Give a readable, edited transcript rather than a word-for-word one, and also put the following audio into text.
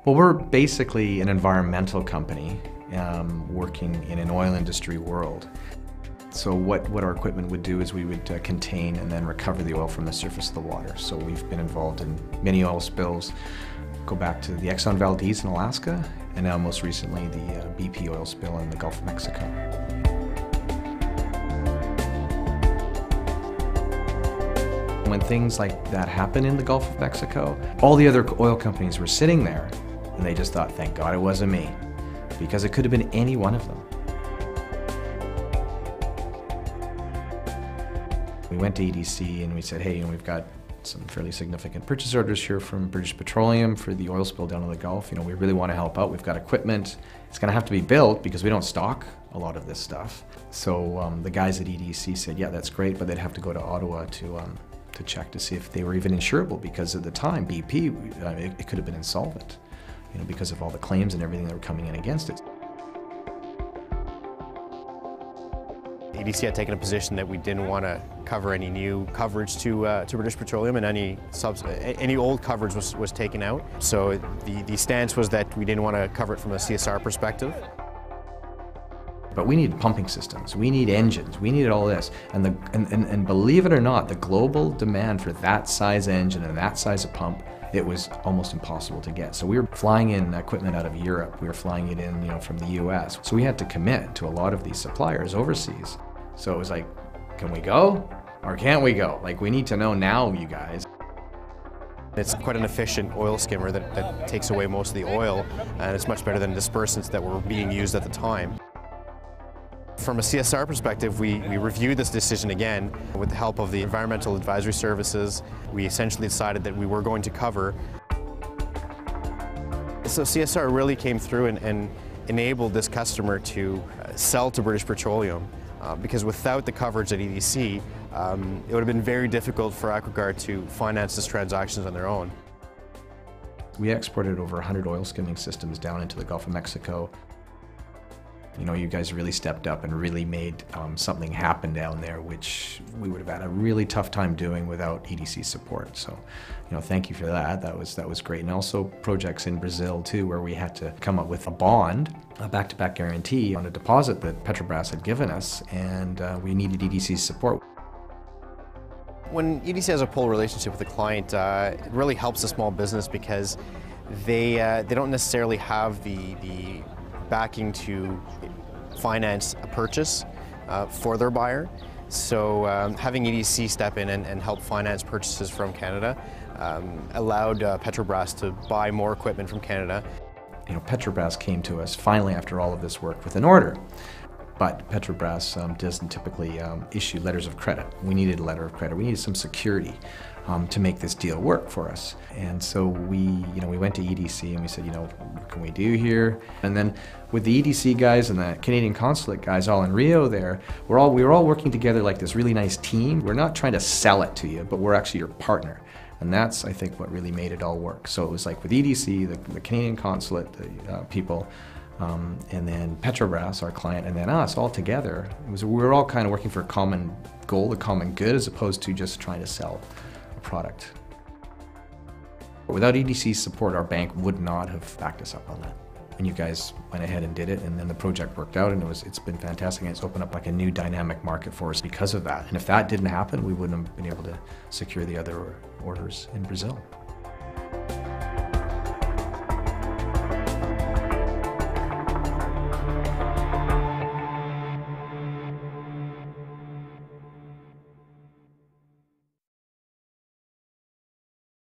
Well, we're basically an environmental company working in an oil industry world. So what our equipment would do is we would contain and then recover the oil from the surface of the water. So we've been involved in many oil spills, go back to the Exxon Valdez in Alaska, and now most recently the BP oil spill in the Gulf of Mexico. When things like that happen in the Gulf of Mexico, all the other oil companies were sitting there and they just thought, thank God it wasn't me, because it could have been any one of them. We went to EDC and we said, hey, we've got some fairly significant purchase orders here from British Petroleum for the oil spill down in the Gulf. We really want to help out. We've got equipment. It's going to have to be built because we don't stock a lot of this stuff. So the guys at EDC said, yeah, that's great, but they'd have to go to Ottawa to check to see if they were even insurable, because at the time, BP, it could have been insolvent, because of all the claims and everything that were coming in against it. EDC had taken a position that we didn't want to cover any new coverage to British Petroleum, and any old coverage was taken out. So the stance was that we didn't want to cover it from a CSR perspective. But we need pumping systems, we need engines, we need all this. And believe it or not, the global demand for that size engine and that size of pump, it was almost impossible to get. So we were flying in equipment out of Europe, we were flying it in from the US. So we had to commit to a lot of these suppliers overseas. So it was like, can we go or can't we go? Like, we need to know now, you guys. It's quite an efficient oil skimmer that takes away most of the oil, and it's much better than dispersants that were being used at the time. From a CSR perspective, we reviewed this decision again with the help of the Environmental Advisory Services. We essentially decided that we were going to cover. So CSR really came through and enabled this customer to sell to British Petroleum, because without the coverage at EDC, it would have been very difficult for Aquaguard to finance these transactions on their own. We exported over 100 oil skimming systems down into the Gulf of Mexico. You guys really stepped up and really made something happen down there, which we would have had a really tough time doing without EDC support. So, thank you for that. That was great. And also projects in Brazil too, where we had to come up with a bond, a back-to-back guarantee on a deposit that Petrobras had given us, and we needed EDC's support. When EDC has a pull relationship with a client, it really helps a small business because they don't necessarily have the backing to finance a purchase for their buyer. So having EDC step in and help finance purchases from Canada allowed Petrobras to buy more equipment from Canada. Petrobras came to us finally after all of this work with an order. But Petrobras doesn't typically issue letters of credit. We needed a letter of credit. We needed some security to make this deal work for us. And so we went to EDC and we said, what can we do here? And then with the EDC guys and the Canadian consulate guys all in Rio there, we were all working together like this really nice team. We're not trying to sell it to you, but we're actually your partner. And that's, I think, what really made it all work. So it was like with EDC, the Canadian consulate, the people, and then Petrobras, our client, and then us all together. We were all kind of working for a common goal, a common good, as opposed to just trying to sell a product. Without EDC's support, our bank would not have backed us up on that. And you guys went ahead and did it, and then the project worked out, and it's been fantastic, and it's opened up like a new dynamic market for us because of that. And if that didn't happen, we wouldn't have been able to secure the other orders in Brazil.